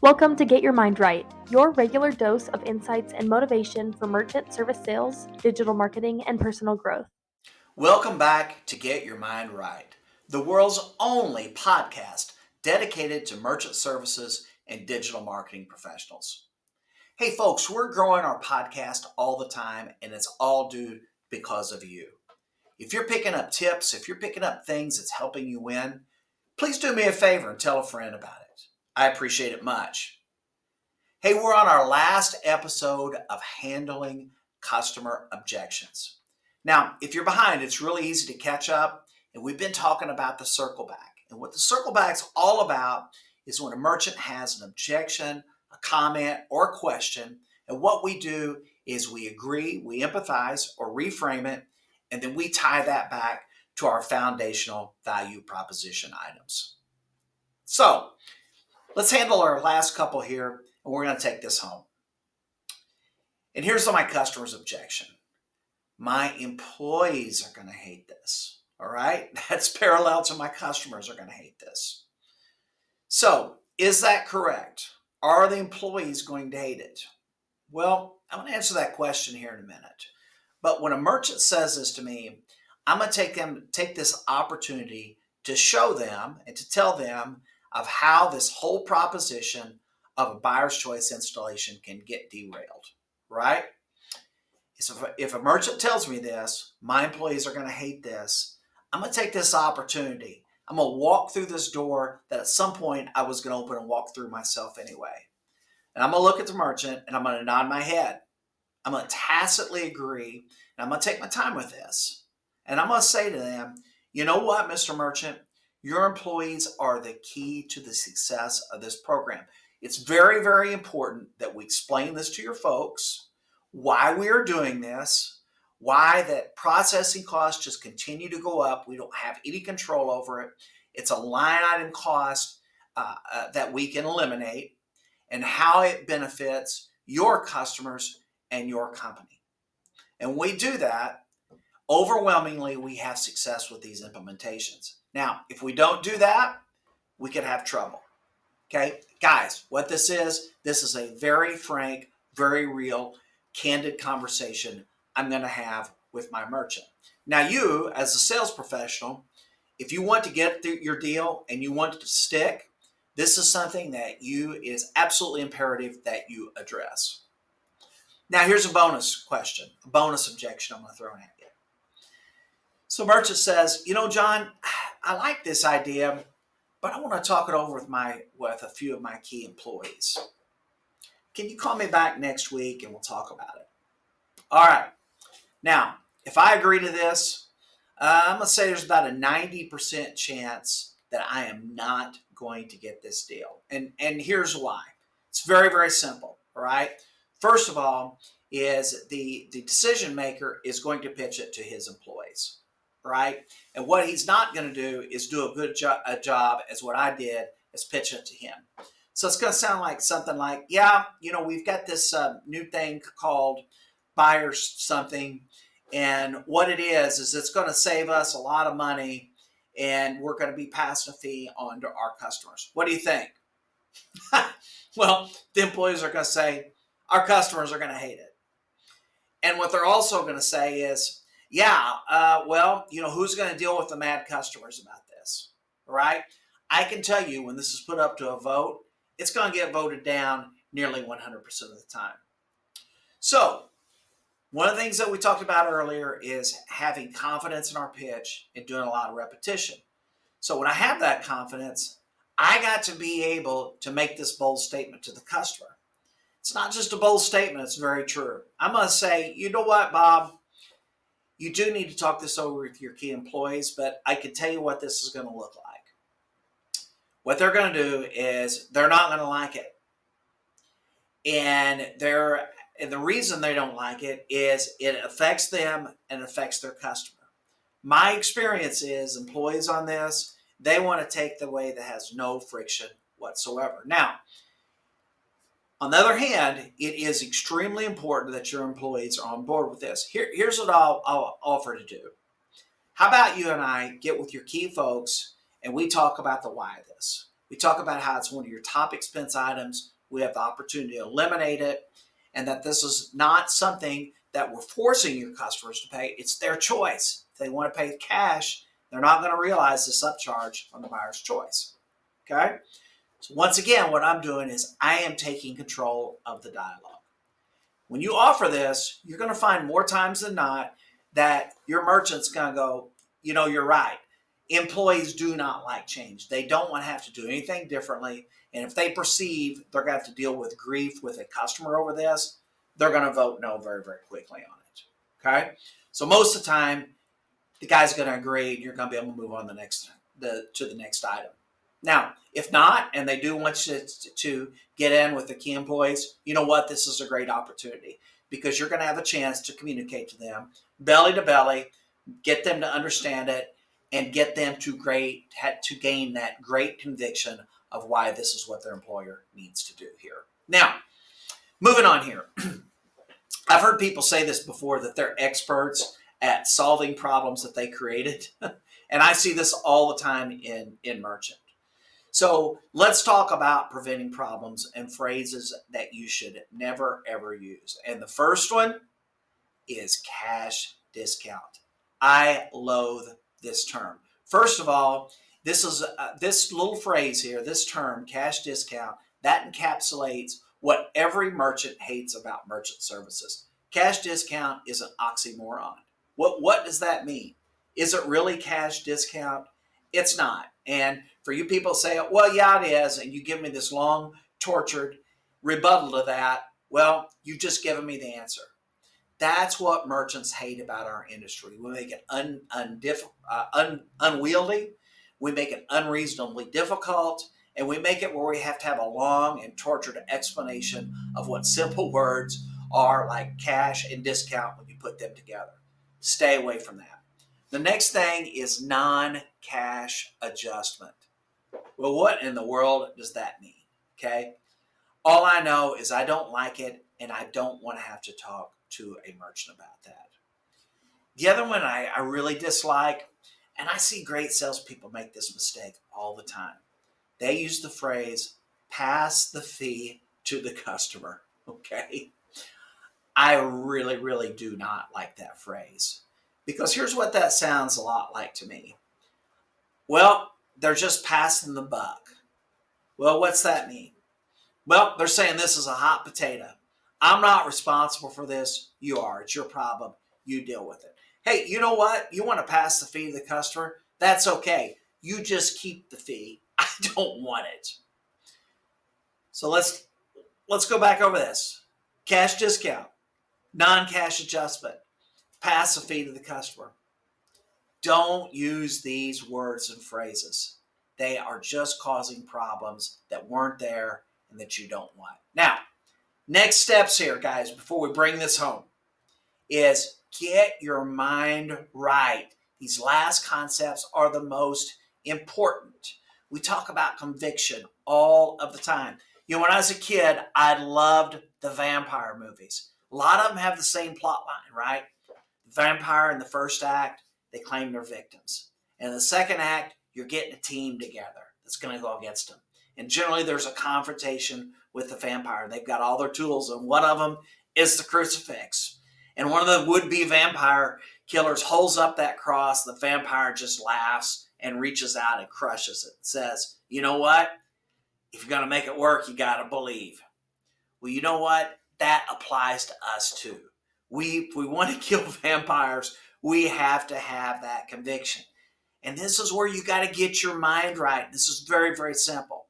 Welcome to Get Your Mind Right, your regular dose of insights and motivation for merchant service sales, digital marketing, and personal growth. Welcome back to Get Your Mind Right, the world's only podcast dedicated to merchant services and digital marketing professionals. Hey folks, we're growing our podcast all the time, and it's all due because of you. If you're picking up tips, if you're picking up things that's helping you win, please do me a favor and tell a friend about it. I appreciate it much. Hey, we're on our last episode of handling customer objections. Now, if you're behind, it's really easy to catch up, and we've been talking about the circle back. And what the circle back's all about is when a merchant has an objection, a comment, or a question, and what we do is we agree, we empathize, or reframe it, and then we tie that back to our foundational value proposition items. So, let's handle our last couple here, and we're going to take this home. And here's my customer's objection. My employees are going to hate this. All right? That's parallel to my customers are going to hate this. So, is that correct? Are the employees going to hate it? Well, I'm going to answer that question here in a minute. But when a merchant says this to me, I'm going to take this opportunity to show them and to tell them of how this whole proposition of a buyer's choice installation can get derailed, right? So if a merchant tells me this, my employees are going to hate this, I'm going to take this opportunity. I'm going to walk through this door that at some point I was going to open and walk through myself anyway. And I'm going to look at the merchant and I'm going to nod my head. I'm going to tacitly agree, and I'm going to take my time with this. And I'm going to say to them, you know what, Mr. Merchant? Your employees are the key to the success of this program. It's very, very important that we explain this to your folks, why we are doing this, why that processing costs just continue to go up. We don't have any control over it. It's a line item cost that we can eliminate, and how it benefits your customers and your company. And we do that, overwhelmingly, we have success with these implementations. Now, if we don't do that, we could have trouble. Okay, guys, what this is a very frank, very real, candid conversation I'm going to have with my merchant. Now, you, as a sales professional, if you want to get your deal and you want it to stick, this is something that is absolutely imperative that you address. Now, here's a bonus question, a bonus objection I'm going to throw at you. So merchant says, you know, John, I like this idea, but I want to talk it over with a few of my key employees. Can you call me back next week and we'll talk about it? All right. Now, if I agree to this, I'm going to say there's about a 90% chance that I am not going to get this deal. And here's why. It's very, very simple. All right. First of all, is the decision maker is going to pitch it to his employees. Right? And what he's not going to do is do a good job as what I did, is pitch it to him. So it's going to sound like something like, yeah, you know, we've got this new thing called buyers something. And what it is it's going to save us a lot of money, and we're going to be passing a fee on to our customers. What do you think? Well, the employees are going to say, our customers are going to hate it. And what they're also going to say is, yeah, well, you know, who's going to deal with the mad customers about this, right? I can tell you when this is put up to a vote, it's going to get voted down nearly 100% of the time. So one of the things that we talked about earlier is having confidence in our pitch and doing a lot of repetition. So when I have that confidence, I got to be able to make this bold statement to the customer. It's not just a bold statement, it's very true. I'm going to say, you know what, Bob? You do need to talk this over with your key employees, but I can tell you what this is going to look like. What they're going to do is they're not going to like it. And the reason they don't like it is it affects them and affects their customer. My experience is employees on this, they want to take the way that has no friction whatsoever. Now, on the other hand, it is extremely important that your employees are on board with this. Here's what I'll offer to do. How about you and I get with your key folks and we talk about the why of this? We talk about how it's one of your top expense items. We have the opportunity to eliminate it, and that this is not something that we're forcing your customers to pay. It's their choice. If they want to pay cash, they're not going to realize this upcharge on the buyer's choice. Okay? So once again, what I'm doing is I am taking control of the dialogue. When you offer this, you're going to find more times than not that your merchant's going to go, you know, you're right. Employees do not like change. They don't want to have to do anything differently. And if they perceive they're going to have to deal with grief with a customer over this, they're going to vote no very, very quickly on it. Okay? So most of the time, the guy's going to agree and you're going to be able to move on to the next item. Now, if not, and they do want you to get in with the key employees, you know what? This is a great opportunity because you're going to have a chance to communicate to them belly to belly, get them to understand it, and get them to gain that great conviction of why this is what their employer needs to do here. Now, moving on here. I've heard people say this before, that they're experts at solving problems that they created. And I see this all the time in merchant. So let's talk about preventing problems and phrases that you should never, ever use. And the first one is cash discount. I loathe this term. First of all, this is this little phrase here, this term, cash discount, that encapsulates what every merchant hates about merchant services. Cash discount is an oxymoron. What does that mean? Is it really cash discount? It's not. And for you people say, well, yeah, it is, and you give me this long, tortured rebuttal to that, well, you've just given me the answer. That's what merchants hate about our industry. We make it unwieldy, we make it unreasonably difficult, and we make it where we have to have a long and tortured explanation of what simple words are like cash and discount when you put them together. Stay away from that. The next thing is non-cash adjustment. Well, what in the world does that mean? Okay. All I know is I don't like it, and I don't want to have to talk to a merchant about that. The other one I really dislike, and I see great salespeople make this mistake all the time. They use the phrase, pass the fee to the customer. Okay. I really, really do not like that phrase. Because here's what that sounds a lot like to me. Well, they're just passing the buck. Well, what's that mean? Well, they're saying this is a hot potato. I'm not responsible for this. You are. It's your problem. You deal with it. Hey, you know what? You want to pass the fee to the customer? That's okay. You just keep the fee. I don't want it. So let's go back over this. Cash discount, non-cash adjustment, pass the fee to the customer. Don't use these words and phrases. They are just causing problems that weren't there and that you don't want. Now, next steps here, guys, before we bring this home, is get your mind right. These last concepts are the most important. We talk about conviction all of the time. You know, when I was a kid, I loved the vampire movies. A lot of them have the same plot line, right? The vampire in the first act, they claim they're victims. And in the second act, you're getting a team together that's going to go against them. And generally, there's a confrontation with the vampire. They've got all their tools, and one of them is the crucifix. And one of the would-be vampire killers holds up that cross. The vampire just laughs and reaches out and crushes it. Says, you know what? If you're going to make it work, you got to believe. Well, you know what? That applies to us too. If we want to kill vampires, we have to have that conviction. And this is where you got to get your mind right. This is very, very simple.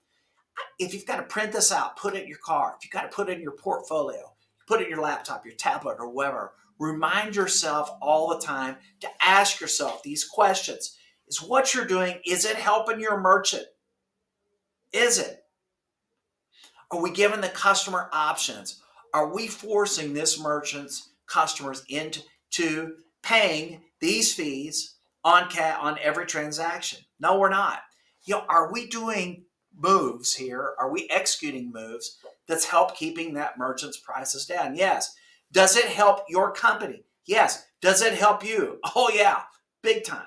If you've got to print this out, put it in your car. If you've got to put it in your portfolio, put it in your laptop, your tablet, or whatever. Remind yourself all the time to ask yourself these questions. Is what you're doing, is it helping your merchant? Is it? Are we giving the customer options? Are we forcing this merchant's customers into paying these fees on every transaction? No, we're not. You know, are we doing moves here? Are we executing moves that's help keeping that merchant's prices down? Yes. Does it help your company? Yes. Does it help you? Oh yeah, big time.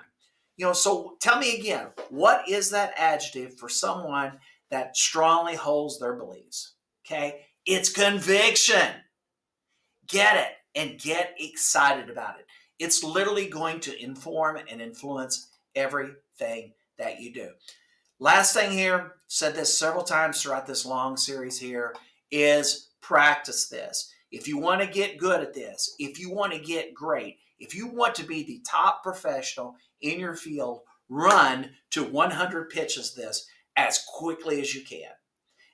You know, so tell me again, what is that adjective for someone that strongly holds their beliefs. Okay? It's conviction. Get it and get excited about it. It's literally going to inform and influence everything that you do. Last thing here, said this several times throughout this long series here, is practice this. If you want to get good at this, if you want to get great, if you want to be the top professional in your field, run to 100 pitches this as quickly as you can.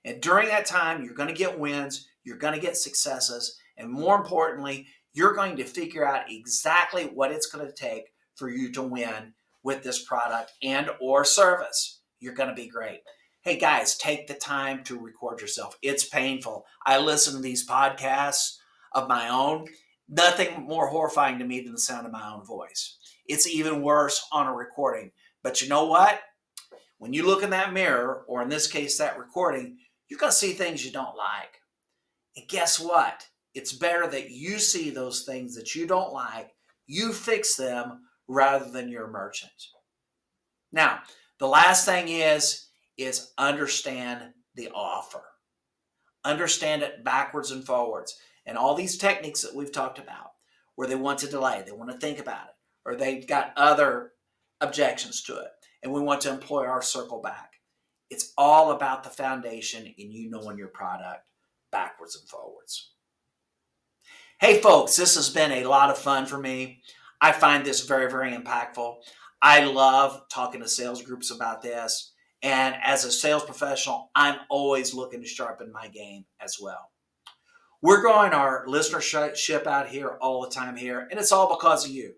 And during that time, you're going to get wins, you're going to get successes, and more importantly, you're going to figure out exactly what it's going to take for you to win with this product and or service. You're going to be great. Hey guys, take the time to record yourself. It's painful. I listen to these podcasts of my own. Nothing more horrifying to me than the sound of my own voice. It's even worse on a recording. But you know what? When you look in that mirror, or in this case, that recording, you're going to see things you don't like. And guess what? It's better that you see those things that you don't like, you fix them rather than you're a merchant. Now, the last thing is understand the offer. Understand it backwards and forwards. And all these techniques that we've talked about, where they want to delay, they want to think about it, or they've got other objections to it, and we want to employ our circle back. It's all about the foundation and you knowing your product backwards and forwards. Hey folks, this has been a lot of fun for me. I find this very, very impactful. I love talking to sales groups about this. And as a sales professional, I'm always looking to sharpen my game as well. We're growing our listenership out here all the time here, and it's all because of you.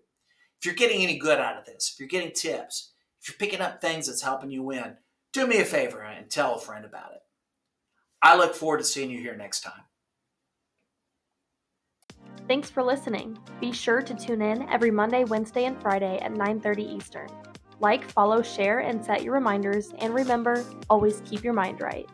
If you're getting any good out of this, if you're getting tips, if you're picking up things that's helping you win, do me a favor and tell a friend about it. I look forward to seeing you here next time. Thanks for listening. Be sure to tune in every Monday, Wednesday, and Friday at 9:30 Eastern. Like, follow, share, and set your reminders. And remember, always keep your mind right.